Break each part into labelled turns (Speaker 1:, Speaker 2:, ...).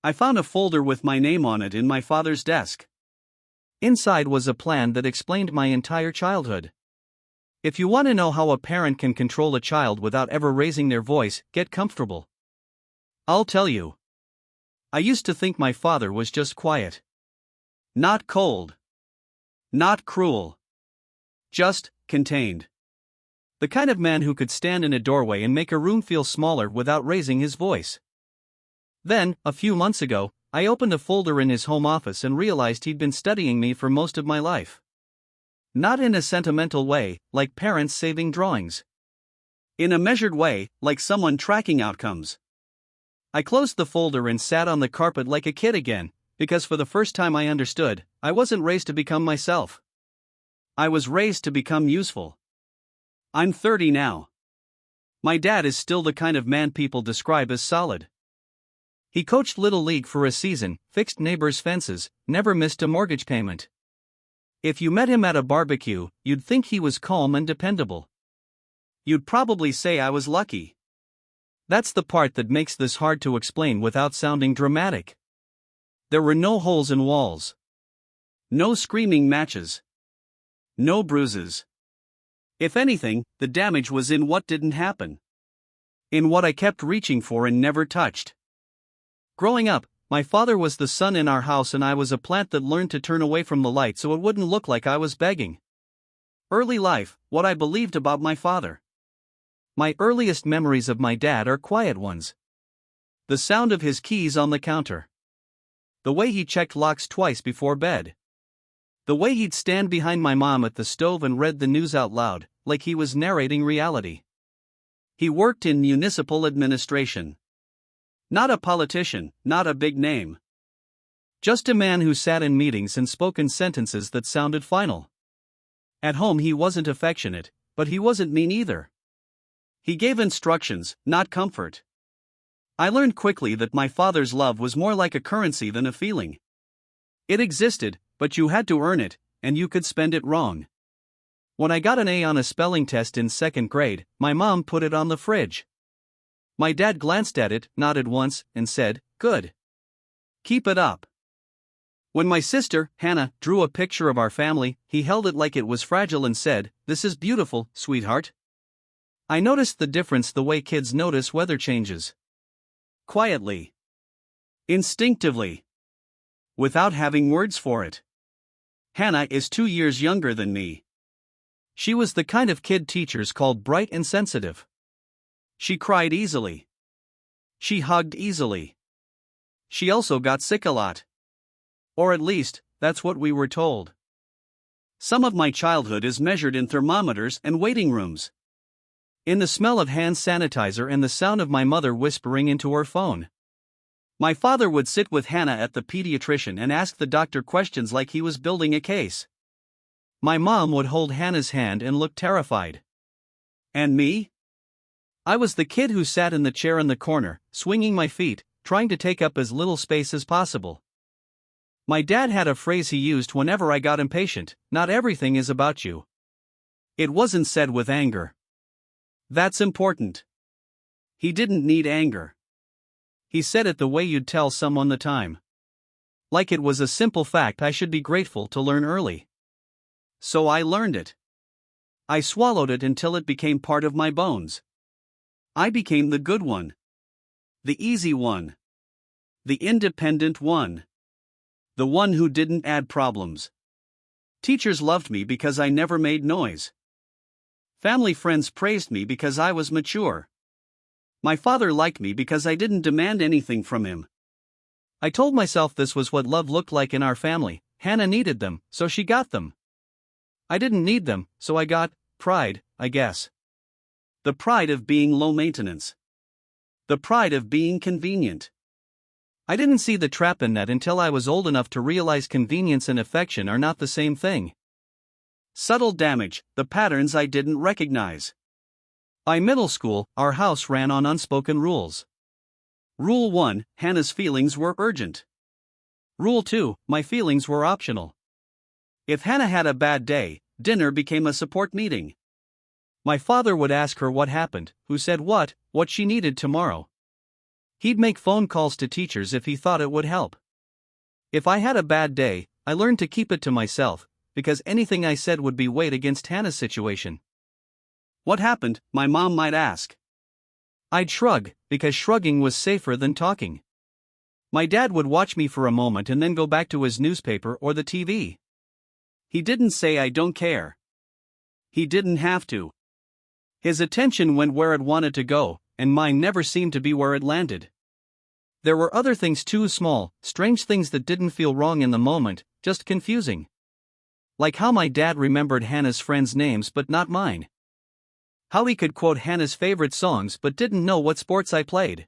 Speaker 1: I found a folder with my name on it in my father's desk. Inside was a plan that explained my entire childhood. If you want to know how a parent can control a child without ever raising their voice, get comfortable. I'll tell you. I used to think my father was just quiet. Not cold. Not cruel. Just contained. The kind of man who could stand in a doorway and make a room feel smaller without raising his voice. Then, a few months ago, I opened a folder in his home office and realized he'd been studying me for most of my life. Not in a sentimental way, like parents saving drawings. In a measured way, like someone tracking outcomes. I closed the folder and sat on the carpet like a kid again, because for the first time I understood, I wasn't raised to become myself. I was raised to become useful. I'm 30 now. My dad is still the kind of man people describe as solid. He coached Little League for a season, fixed neighbors' fences, never missed a mortgage payment. If you met him at a barbecue, you'd think he was calm and dependable. You'd probably say I was lucky. That's the part that makes this hard to explain without sounding dramatic. There were no holes in walls. No screaming matches. No bruises. If anything, the damage was in what didn't happen. In what I kept reaching for and never touched. Growing up, my father was the sun in our house and I was a plant that learned to turn away from the light so it wouldn't look like I was begging. Early life, what I believed about my father. My earliest memories of my dad are quiet ones. The sound of his keys on the counter. The way he checked locks twice before bed. The way he'd stand behind my mom at the stove and read the news out loud, like he was narrating reality. He worked in municipal administration. Not a politician, not a big name. Just a man who sat in meetings and spoke in sentences that sounded final. At home he wasn't affectionate, but he wasn't mean either. He gave instructions, not comfort. I learned quickly that my father's love was more like a currency than a feeling. It existed, but you had to earn it, and you could spend it wrong. When I got an A on a spelling test in 2nd grade, my mom put it on the fridge. My dad glanced at it, nodded once, and said, "Good. Keep it up." When my sister, Hannah, drew a picture of our family, he held it like it was fragile and said, "This is beautiful, sweetheart." I noticed the difference the way kids notice weather changes. Quietly. Instinctively. Without having words for it. Hannah is 2 years younger than me. She was the kind of kid teachers called bright and sensitive. She cried easily. She hugged easily. She also got sick a lot. Or at least, that's what we were told. Some of my childhood is measured in thermometers and waiting rooms. In the smell of hand sanitizer and the sound of my mother whispering into her phone. My father would sit with Hannah at the pediatrician and ask the doctor questions like he was building a case. My mom would hold Hannah's hand and look terrified. And me? I was the kid who sat in the chair in the corner, swinging my feet, trying to take up as little space as possible. My dad had a phrase he used whenever I got impatient: "Not everything is about you." It wasn't said with anger. That's important. He didn't need anger. He said it the way you'd tell someone the time. Like it was a simple fact I should be grateful to learn early. So I learned it. I swallowed it until it became part of my bones. I became the good one. The easy one. The independent one. The one who didn't add problems. Teachers loved me because I never made noise. Family friends praised me because I was mature. My father liked me because I didn't demand anything from him. I told myself this was what love looked like in our family. Hannah needed them, so she got them. I didn't need them, so I got pride, I guess. The pride of being low maintenance. The pride of being convenient. I didn't see the trap in that until I was old enough to realize convenience and affection are not the same thing. Subtle damage, the patterns I didn't recognize. By middle school, our house ran on unspoken rules. Rule 1, Hannah's feelings were urgent. Rule 2, my feelings were optional. If Hannah had a bad day, dinner became a support meeting. My father would ask her what happened, who said what she needed tomorrow. He'd make phone calls to teachers if he thought it would help. If I had a bad day, I learned to keep it to myself, because anything I said would be weighed against Hannah's situation. "What happened?" my mom might ask. I'd shrug, because shrugging was safer than talking. My dad would watch me for a moment and then go back to his newspaper or the TV. He didn't say "I don't care." He didn't have to. His attention went where it wanted to go, and mine never seemed to be where it landed. There were other things too, small, strange things that didn't feel wrong in the moment, just confusing. Like how my dad remembered Hannah's friends' names but not mine. How he could quote Hannah's favorite songs but didn't know what sports I played.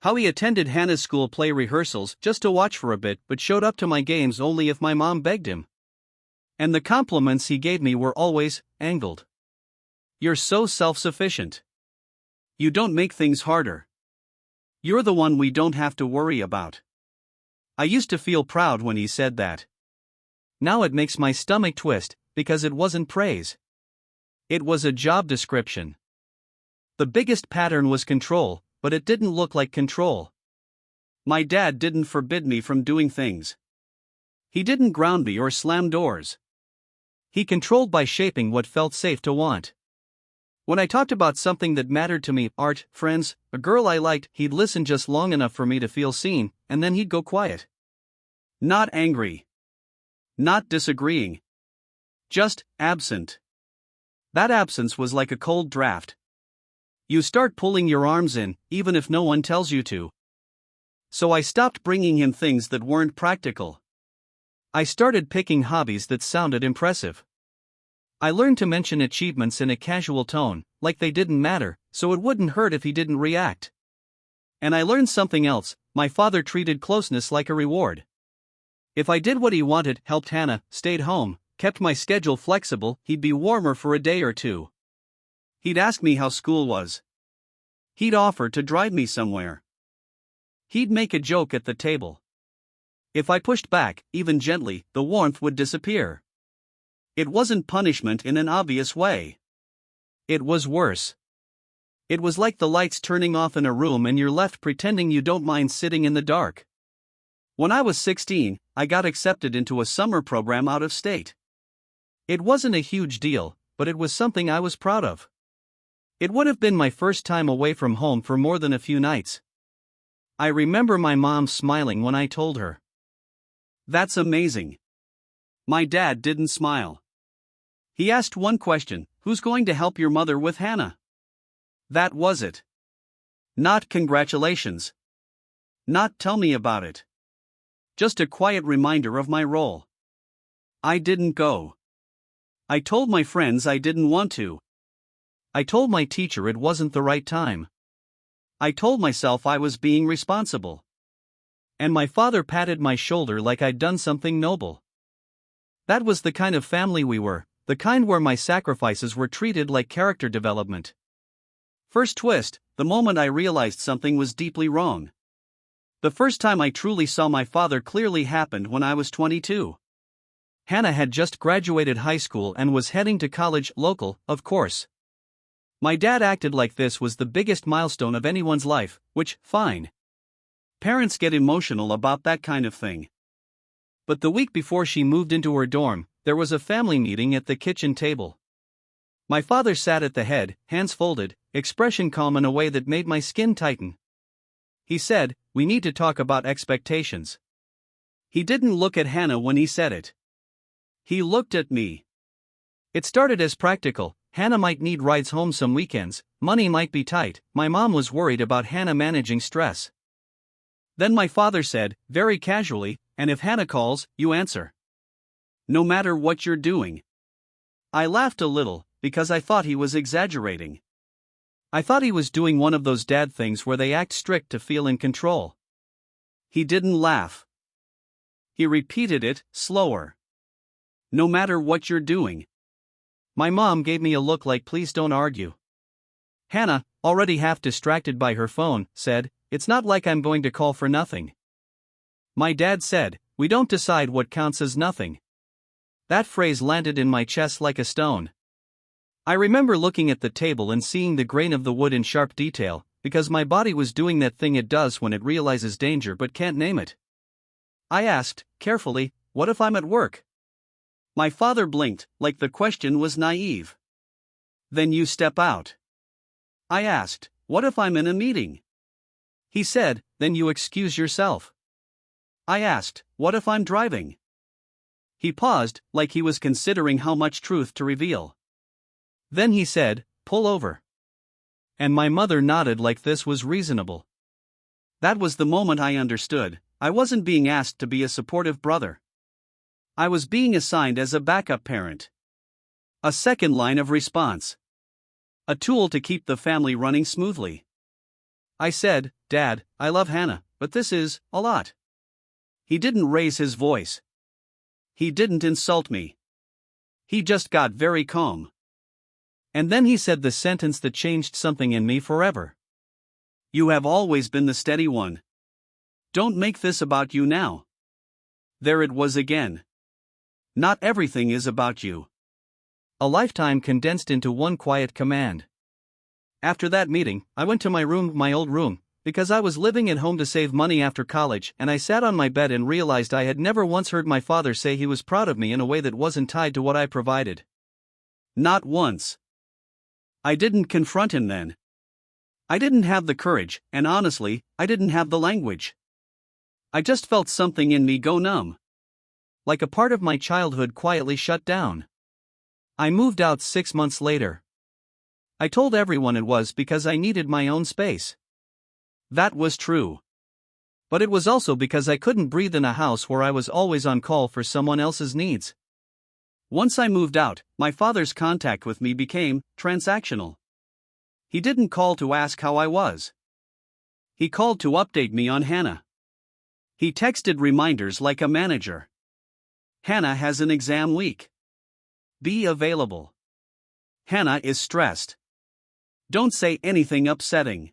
Speaker 1: How he attended Hannah's school play rehearsals just to watch for a bit but showed up to my games only if my mom begged him. And the compliments he gave me were always angled. "You're so self-sufficient. You don't make things harder. You're the one we don't have to worry about." I used to feel proud when he said that. Now it makes my stomach twist, because it wasn't praise. It was a job description. The biggest pattern was control, but it didn't look like control. My dad didn't forbid me from doing things. He didn't ground me or slam doors. He controlled by shaping what felt safe to want. When I talked about something that mattered to me, art, friends, a girl I liked, he'd listen just long enough for me to feel seen, and then he'd go quiet. Not angry. Not disagreeing. Just absent. That absence was like a cold draft. You start pulling your arms in, even if no one tells you to. So I stopped bringing him things that weren't practical. I started picking hobbies that sounded impressive. I learned to mention achievements in a casual tone, like they didn't matter, so it wouldn't hurt if he didn't react. And I learned something else: my father treated closeness like a reward. If I did what he wanted, helped Hannah, stayed home, kept my schedule flexible, he'd be warmer for a day or two. He'd ask me how school was. He'd offer to drive me somewhere. He'd make a joke at the table. If I pushed back, even gently, the warmth would disappear. It wasn't punishment in an obvious way. It was worse. It was like the lights turning off in a room and you're left pretending you don't mind sitting in the dark. When I was 16, I got accepted into a summer program out of state. It wasn't a huge deal, but it was something I was proud of. It would have been my first time away from home for more than a few nights. I remember my mom smiling when I told her. "That's amazing." My dad didn't smile. He asked one question: "Who's going to help your mother with Hannah?" That was it. Not "congratulations." Not "tell me about it." Just a quiet reminder of my role. I didn't go. I told my friends I didn't want to. I told my teacher it wasn't the right time. I told myself I was being responsible. And my father patted my shoulder like I'd done something noble. That was the kind of family we were, the kind where my sacrifices were treated like character development. First twist: the moment I realized something was deeply wrong. The first time I truly saw my father clearly happened when I was 22. Hannah had just graduated high school and was heading to college, local, of course. My dad acted like this was the biggest milestone of anyone's life, which, fine. Parents get emotional about that kind of thing. But the week before she moved into her dorm, there was a family meeting at the kitchen table. My father sat at the head, hands folded, expression calm in a way that made my skin tighten. He said, "We need to talk about expectations." He didn't look at Hannah when he said it. He looked at me. It started as practical: Hannah might need rides home some weekends, money might be tight, my mom was worried about Hannah managing stress. Then my father said, very casually, "And if Hannah calls, you answer. No matter what you're doing." I laughed a little, because I thought he was exaggerating. I thought he was doing one of those dad things where they act strict to feel in control. He didn't laugh. He repeated it, slower. "No matter what you're doing." My mom gave me a look like please don't argue. Hannah, already half distracted by her phone, said, "It's not like I'm going to call for nothing." My dad said, "We don't decide what counts as nothing." That phrase landed in my chest like a stone. I remember looking at the table and seeing the grain of the wood in sharp detail, because my body was doing that thing it does when it realizes danger but can't name it. I asked, carefully, "What if I'm at work?" My father blinked, like the question was naive. "Then you step out." I asked, "What if I'm in a meeting?" He said, "Then you excuse yourself." I asked, "What if I'm driving?" He paused, like he was considering how much truth to reveal. Then he said, "Pull over." And my mother nodded like this was reasonable. That was the moment I understood. I wasn't being asked to be a supportive brother. I was being assigned as a backup parent. A second line of response. A tool to keep the family running smoothly. I said, "Dad, I love Hannah, but this is a lot." He didn't raise his voice. He didn't insult me. He just got very calm. And then he said the sentence that changed something in me forever. "You have always been the steady one. Don't make this about you now." There it was again. Not everything is about you. A lifetime condensed into one quiet command. After that meeting, I went to my old room, because I was living at home to save money after college, and I sat on my bed and realized I had never once heard my father say he was proud of me in a way that wasn't tied to what I provided. Not once. I didn't confront him then. I didn't have the courage, and honestly, I didn't have the language. I just felt something in me go numb. Like a part of my childhood quietly shut down. I moved out 6 months later. I told everyone it was because I needed my own space. That was true. But it was also because I couldn't breathe in a house where I was always on call for someone else's needs. Once I moved out, my father's contact with me became transactional. He didn't call to ask how I was. He called to update me on Hannah. He texted reminders like a manager. "Hannah has an exam week. Be available. Hannah is stressed. Don't say anything upsetting.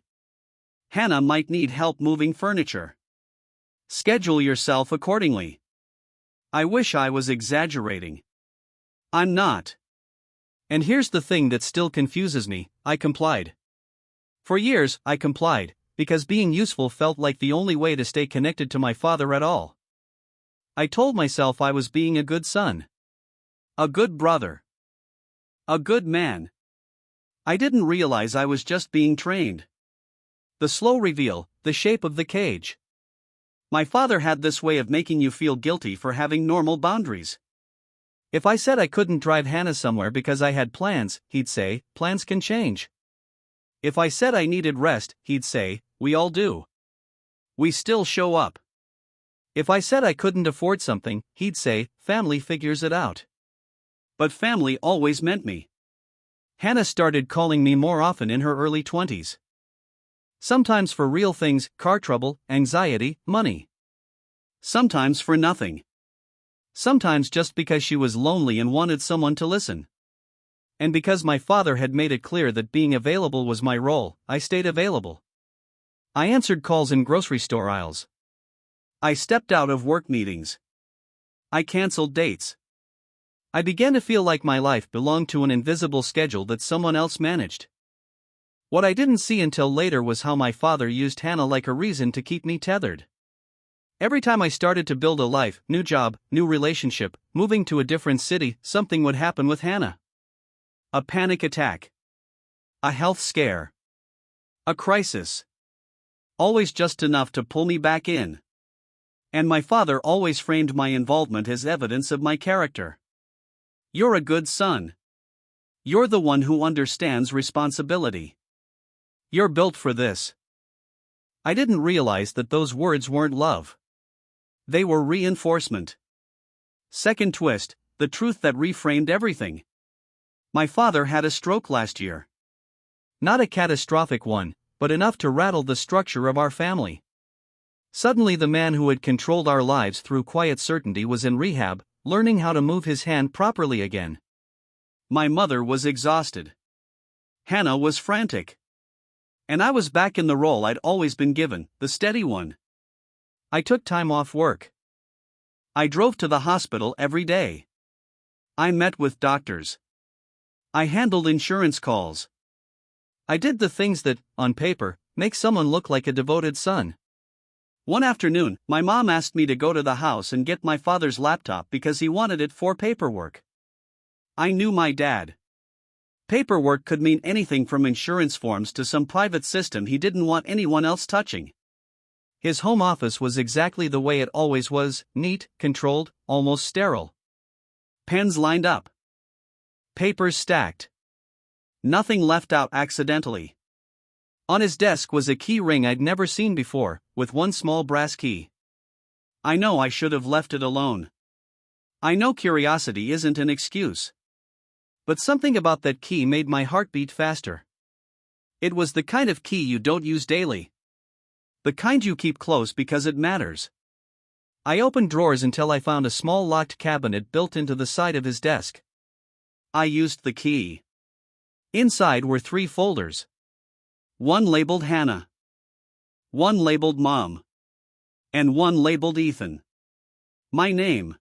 Speaker 1: Hannah might need help moving furniture. Schedule yourself accordingly." I wish I was exaggerating. I'm not. And here's the thing that still confuses me: I complied. For years, I complied, because being useful felt like the only way to stay connected to my father at all. I told myself I was being a good son. A good brother. A good man. I didn't realize I was just being trained. The slow reveal, the shape of the cage. My father had this way of making you feel guilty for having normal boundaries. If I said I couldn't drive Hannah somewhere because I had plans, he'd say, "Plans can change." If I said I needed rest, he'd say, "We all do. We still show up." If I said I couldn't afford something, he'd say, "Family figures it out." But family always meant me. Hannah started calling me more often in her early 20s. Sometimes for real things: car trouble, anxiety, money. Sometimes for nothing. Sometimes just because she was lonely and wanted someone to listen. And because my father had made it clear that being available was my role, I stayed available. I answered calls in grocery store aisles. I stepped out of work meetings. I canceled dates. I began to feel like my life belonged to an invisible schedule that someone else managed. What I didn't see until later was how my father used Hannah like a reason to keep me tethered. Every time I started to build a life, new job, new relationship, moving to a different city, something would happen with Hannah. A panic attack. A health scare. A crisis. Always just enough to pull me back in. And my father always framed my involvement as evidence of my character. "You're a good son. You're the one who understands responsibility. You're built for this." I didn't realize that those words weren't love. They were reinforcement. Second twist, the truth that reframed everything. My father had a stroke last year. Not a catastrophic one, but enough to rattle the structure of our family. Suddenly the man who had controlled our lives through quiet certainty was in rehab, learning how to move his hand properly again. My mother was exhausted. Hannah was frantic. And I was back in the role I'd always been given, the steady one. I took time off work. I drove to the hospital every day. I met with doctors. I handled insurance calls. I did the things that, on paper, make someone look like a devoted son. One afternoon, my mom asked me to go to the house and get my father's laptop because he wanted it for paperwork. I knew my dad. Paperwork could mean anything from insurance forms to some private system he didn't want anyone else touching. His home office was exactly the way it always was, neat, controlled, almost sterile. Pens lined up. Papers stacked. Nothing left out accidentally. On his desk was a key ring I'd never seen before, with one small brass key. I know I should have left it alone. I know curiosity isn't an excuse. But something about that key made my heart beat faster. It was the kind of key you don't use daily. The kind you keep close because it matters. I opened drawers until I found a small locked cabinet built into the side of his desk. I used the key. Inside were 3 folders. One labeled Hannah. One labeled Mom. And one labeled Ethan. My name.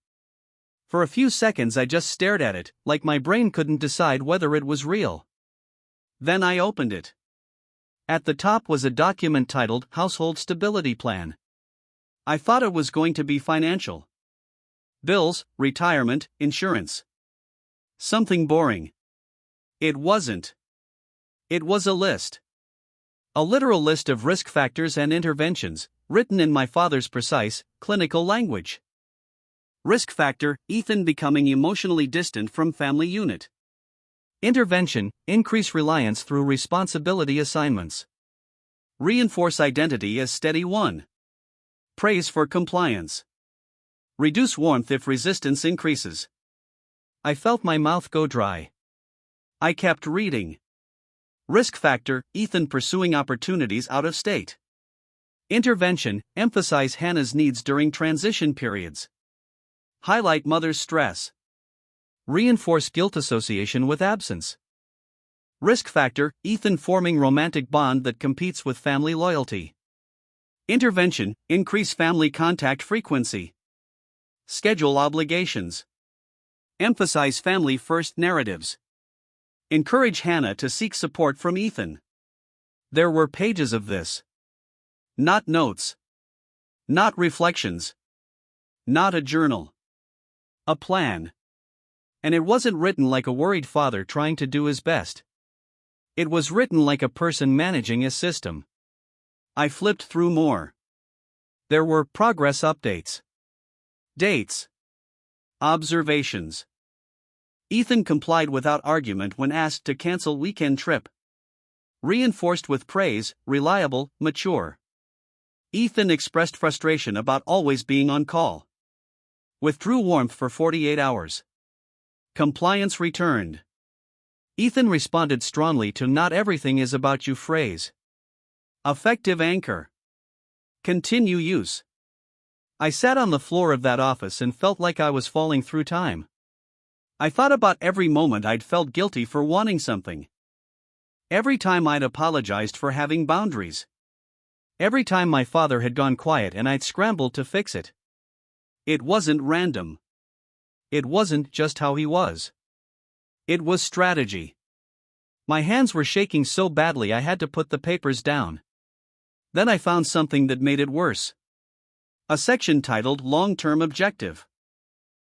Speaker 1: For a few seconds I just stared at it, like my brain couldn't decide whether it was real. Then I opened it. At the top was a document titled Household Stability Plan. I thought it was going to be financial. Bills, retirement, insurance. Something boring. It wasn't. It was a list. A literal list of risk factors and interventions, written in my father's precise, clinical language. Risk factor: Ethan becoming emotionally distant from family unit. Intervention: increase reliance through responsibility assignments. Reinforce identity as steady one. Praise for compliance. Reduce warmth if resistance increases. I felt my mouth go dry. I kept reading. Risk factor: Ethan pursuing opportunities out of state. Intervention: emphasize Hannah's needs during transition periods. Highlight mother's stress. Reinforce guilt association with absence. Risk factor: Ethan forming romantic bond that competes with family loyalty. Intervention: increase family contact frequency. Schedule obligations. Emphasize family first narratives. Encourage Hannah to seek support from Ethan. There were pages of this. Not notes. Not reflections. Not a journal. A plan. And it wasn't written like a worried father trying to do his best. It was written like a person managing a system. I flipped through more. There were progress updates. Dates. Observations. Ethan complied without argument when asked to cancel weekend trip. Reinforced with praise: reliable, mature. Ethan expressed frustration about always being on call. Withdrew warmth for 48 hours. Compliance returned. Ethan responded strongly to "not everything is about you" phrase. Effective anchor. Continue use. I sat on the floor of that office and felt like I was falling through time. I thought about every moment I'd felt guilty for wanting something. Every time I'd apologized for having boundaries. Every time my father had gone quiet and I'd scrambled to fix it. It wasn't random. It wasn't just how he was. It was strategy. My hands were shaking so badly I had to put the papers down. Then I found something that made it worse. A section titled Long-Term Objective.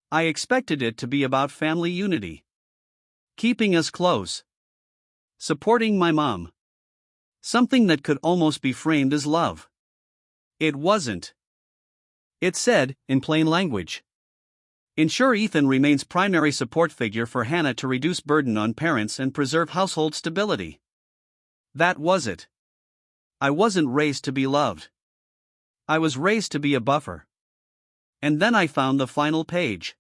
Speaker 1: I expected it to be about family unity. Keeping us close. Supporting my mom. Something that could almost be framed as love. It wasn't. It said, in plain language, ensure Ethan remains primary support figure for Hannah to reduce burden on parents and preserve household stability. That was it. I wasn't raised to be loved. I was raised to be a buffer. And then I found the final page.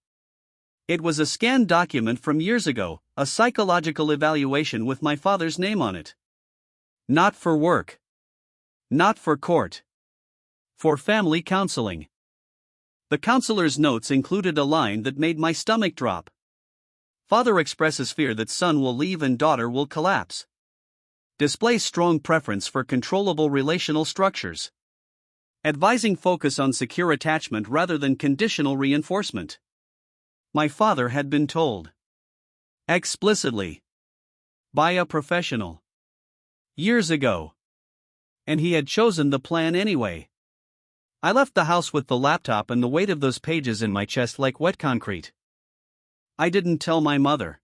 Speaker 1: It was a scanned document from years ago, a psychological evaluation with my father's name on it. Not for work. Not for court. For family counseling. The counselor's notes included a line that made my stomach drop. Father expresses fear that son will leave and daughter will collapse. Displays strong preference for controllable relational structures. Advising focus on secure attachment rather than conditional reinforcement. My father had been told. Explicitly. By a professional. Years ago. And he had chosen the plan anyway. I left the house with the laptop and the weight of those pages in my chest like wet concrete. I didn't tell my mother.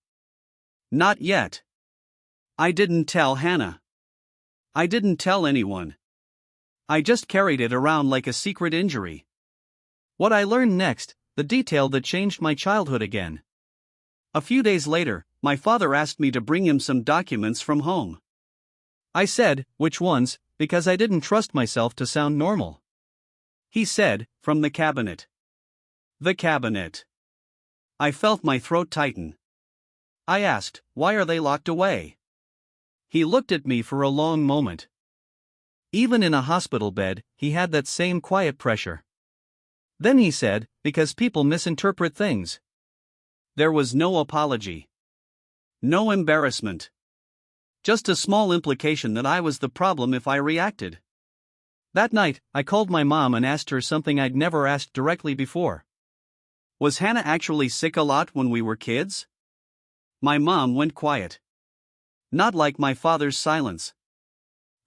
Speaker 1: Not yet. I didn't tell Hannah. I didn't tell anyone. I just carried it around like a secret injury. What I learned next, the detail that changed my childhood again. A few days later, my father asked me to bring him some documents from home. I said, which ones, because I didn't trust myself to sound normal. He said, from the cabinet. The cabinet. I felt my throat tighten. I asked, why are they locked away? He looked at me for a long moment. Even in a hospital bed, he had that same quiet pressure. Then he said, because people misinterpret things. There was no apology. No embarrassment. Just a small implication that I was the problem if I reacted. That night, I called my mom and asked her something I'd never asked directly before. Was Hannah actually sick a lot when we were kids? My mom went quiet. Not like my father's silence.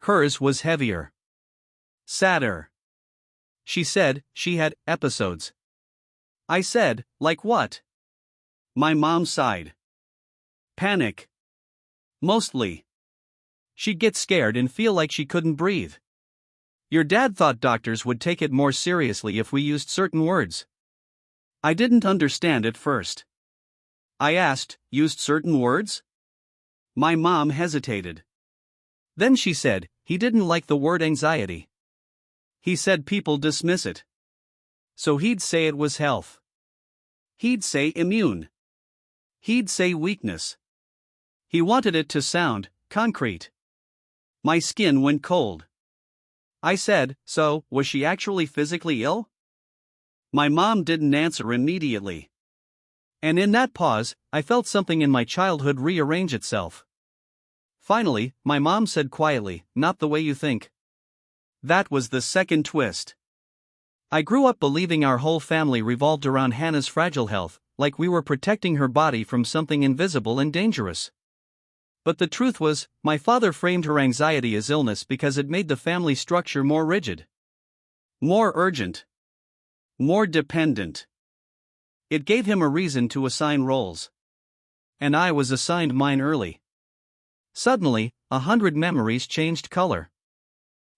Speaker 1: Hers was heavier. Sadder. She said she had episodes. I said, like what? My mom sighed. Panic. Mostly. She'd get scared and feel like she couldn't breathe. Your dad thought doctors would take it more seriously if we used certain words. I didn't understand at first. I asked, used certain words? My mom hesitated. Then she said, he didn't like the word anxiety. He said people dismiss it. So he'd say it was health. He'd say immune. He'd say weakness. He wanted it to sound concrete. My skin went cold. I said, so, was she actually physically ill? My mom didn't answer immediately. And in that pause, I felt something in my childhood rearrange itself. Finally, my mom said quietly, not the way you think. That was the second twist. I grew up believing our whole family revolved around Hannah's fragile health, like we were protecting her body from something invisible and dangerous. But the truth was, my father framed her anxiety as illness because it made the family structure more rigid. More urgent. More dependent. It gave him a reason to assign roles. And I was assigned mine early. Suddenly, 100 memories changed color.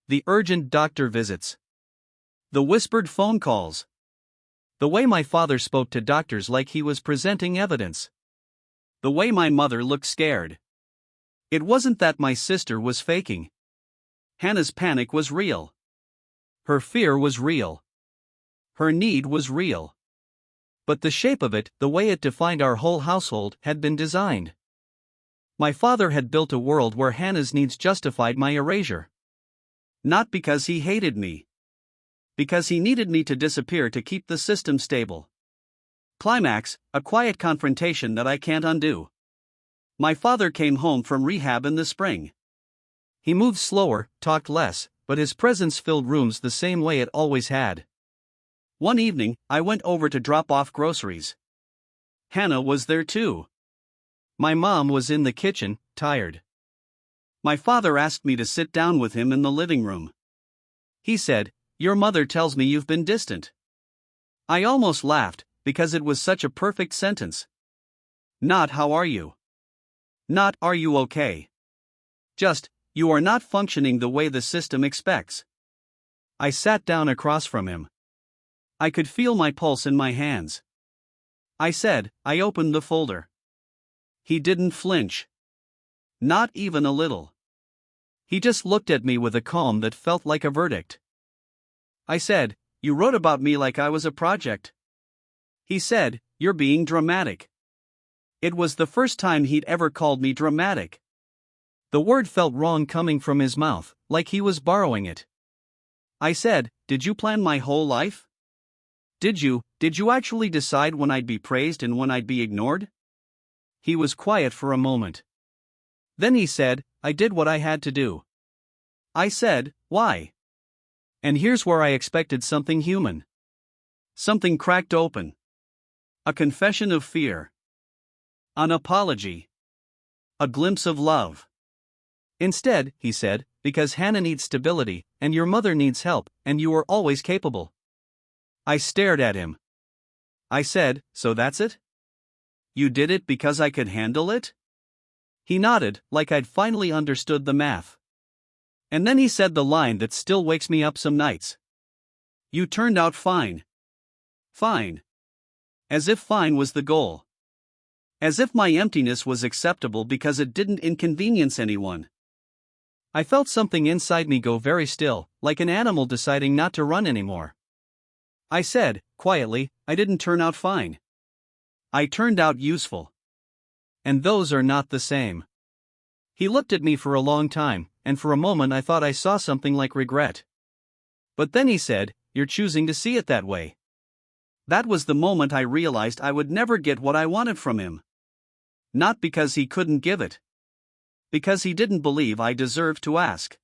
Speaker 1: The urgent doctor visits. The whispered phone calls. The way my father spoke to doctors like he was presenting evidence. The way my mother looked scared. It wasn't that my sister was faking. Hannah's panic was real. Her fear was real. Her need was real. But the shape of it, the way it defined our whole household, had been designed. My father had built a world where Hannah's needs justified my erasure. Not because he hated me. Because he needed me to disappear to keep the system stable. Climax, a quiet confrontation that I can't undo. My father came home from rehab in the spring. He moved slower, talked less, but his presence filled rooms the same way it always had. One evening, I went over to drop off groceries. Hannah was there too. My mom was in the kitchen, tired. My father asked me to sit down with him in the living room. He said, "Your mother tells me you've been distant." I almost laughed, because it was such a perfect sentence. Not "how are you?" Not "are you okay?" Just, "you are not functioning the way the system expects." I sat down across from him. I could feel my pulse in my hands. I said, I opened the folder. He didn't flinch. Not even a little. He just looked at me with a calm that felt like a verdict. I said, "You wrote about me like I was a project." He said, "You're being dramatic." It was the first time he'd ever called me dramatic. The word felt wrong coming from his mouth, like he was borrowing it. I said, "Did you plan my whole life? Did you actually decide when I'd be praised and when I'd be ignored?" He was quiet for a moment. Then he said, "I did what I had to do." I said, "Why?" And here's where I expected something human. Something cracked open. A confession of fear. An apology. A glimpse of love. Instead, he said, because Hannah needs stability, and your mother needs help, and you are always capable. I stared at him. I said, so that's it? You did it because I could handle it? He nodded, like I'd finally understood the math. And then he said the line that still wakes me up some nights. You turned out fine. Fine. As if fine was the goal. As if my emptiness was acceptable because it didn't inconvenience anyone. I felt something inside me go very still, like an animal deciding not to run anymore. I said, quietly, I didn't turn out fine. I turned out useful. And those are not the same. He looked at me for a long time, and for a moment I thought I saw something like regret. But then he said, you're choosing to see it that way. That was the moment I realized I would never get what I wanted from him. Not because he couldn't give it. Because he didn't believe I deserved to ask.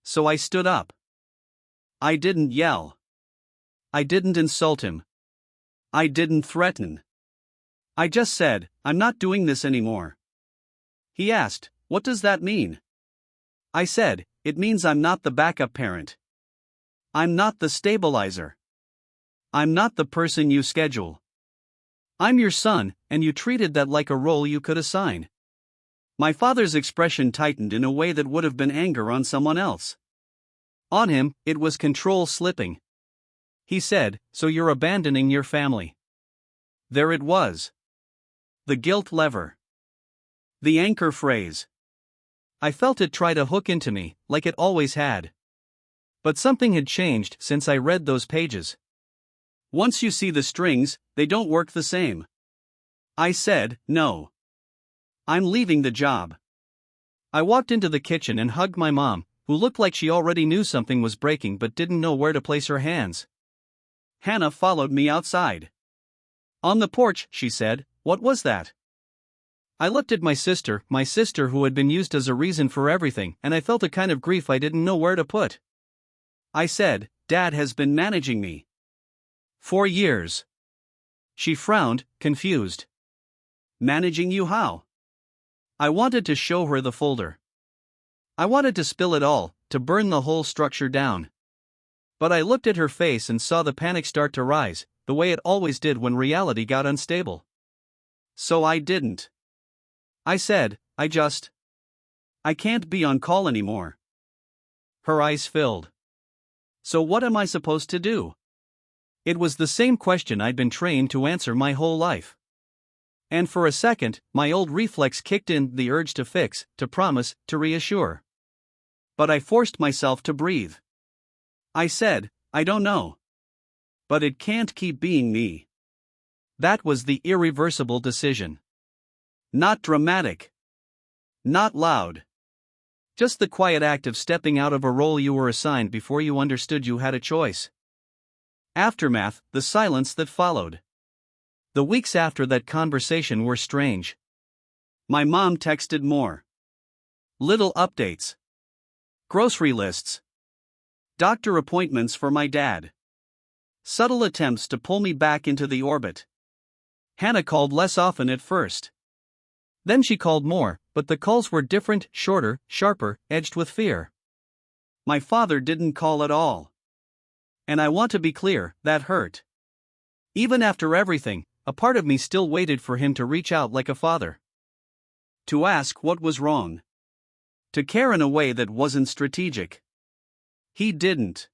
Speaker 1: So I stood up. I didn't yell. I didn't insult him. I didn't threaten. I just said, I'm not doing this anymore. He asked, what does that mean? I said, it means I'm not the backup parent. I'm not the stabilizer. I'm not the person you schedule. I'm your son, and you treated that like a role you could assign. My father's expression tightened in a way that would have been anger on someone else. On him, it was control slipping. He said, so you're abandoning your family. There it was. The guilt lever. The anchor phrase. I felt it try to hook into me, like it always had. But something had changed since I read those pages. Once you see the strings, they don't work the same. I said, no. I'm leaving the job. I walked into the kitchen and hugged my mom, who looked like she already knew something was breaking but didn't know where to place her hands. Hannah followed me outside. On the porch, she said, what was that? I looked at my sister who had been used as a reason for everything, and I felt a kind of grief I didn't know where to put. I said, Dad has been managing me. 4 years. She frowned, confused. Managing you how? I wanted to show her the folder. I wanted to spill it all, to burn the whole structure down. But I looked at her face and saw the panic start to rise, the way it always did when reality got unstable. So I didn't. I said, I can't be on call anymore. Her eyes filled. So what am I supposed to do? It was the same question I'd been trained to answer my whole life. And for a second, my old reflex kicked in, the urge to fix, to promise, to reassure. But I forced myself to breathe. I said, I don't know. But it can't keep being me. That was the irreversible decision. Not dramatic. Not loud. Just the quiet act of stepping out of a role you were assigned before you understood you had a choice. Aftermath, the silence that followed. The weeks after that conversation were strange. My mom texted more. Little updates. Grocery lists. Doctor appointments for my dad. Subtle attempts to pull me back into the orbit. Hannah called less often at first. Then she called more, but the calls were different, shorter, sharper, edged with fear. My father didn't call at all. And I want to be clear, that hurt. Even after everything, a part of me still waited for him to reach out like a father. To ask what was wrong. To care in a way that wasn't strategic. He didn't.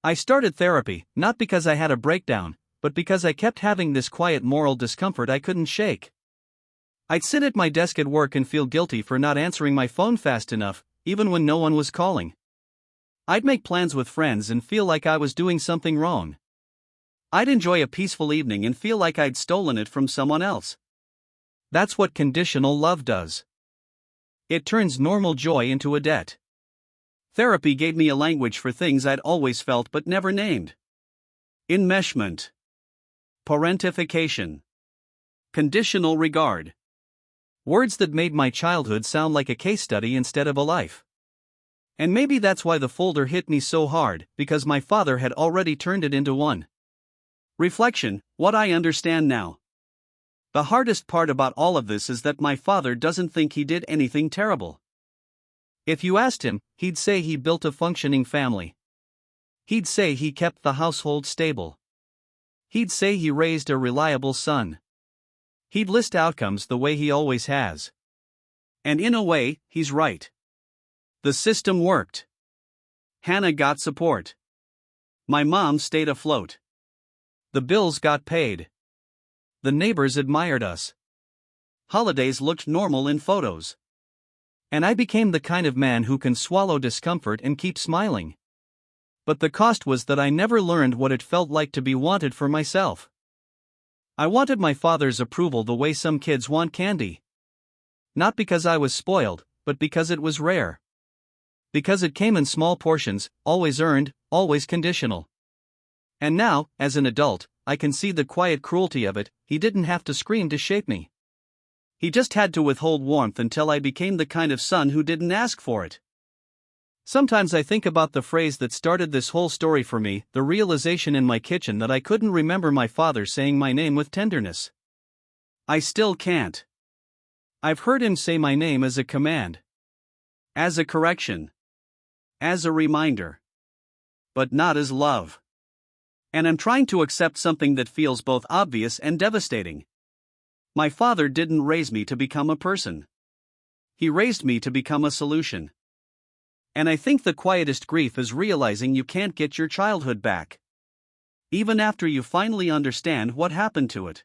Speaker 1: I started therapy, not because I had a breakdown, but because I kept having this quiet moral discomfort I couldn't shake. I'd sit at my desk at work and feel guilty for not answering my phone fast enough, even when no one was calling. I'd make plans with friends and feel like I was doing something wrong. I'd enjoy a peaceful evening and feel like I'd stolen it from someone else. That's what conditional love does. It turns normal joy into a debt. Therapy gave me a language for things I'd always felt but never named. Enmeshment. Parentification. Conditional regard. Words that made my childhood sound like a case study instead of a life. And maybe that's why the folder hit me so hard, because my father had already turned it into one. Reflection, what I understand now. The hardest part about all of this is that my father doesn't think he did anything terrible. If you asked him, he'd say he built a functioning family. He'd say he kept the household stable. He'd say he raised a reliable son. He'd list outcomes the way he always has. And in a way, he's right. The system worked. Hannah got support. My mom stayed afloat. The bills got paid. The neighbors admired us. Holidays looked normal in photos. And I became the kind of man who can swallow discomfort and keep smiling. But the cost was that I never learned what it felt like to be wanted for myself. I wanted my father's approval the way some kids want candy. Not because I was spoiled, but because it was rare. Because it came in small portions, always earned, always conditional. And now, as an adult, I can see the quiet cruelty of it. He didn't have to scream to shape me. He just had to withhold warmth until I became the kind of son who didn't ask for it. Sometimes I think about the phrase that started this whole story for me, the realization in my kitchen that I couldn't remember my father saying my name with tenderness. I still can't. I've heard him say my name as a command. As a correction. As a reminder. But not as love. And I'm trying to accept something that feels both obvious and devastating. My father didn't raise me to become a person. He raised me to become a solution. And I think the quietest grief is realizing you can't get your childhood back. Even after you finally understand what happened to it.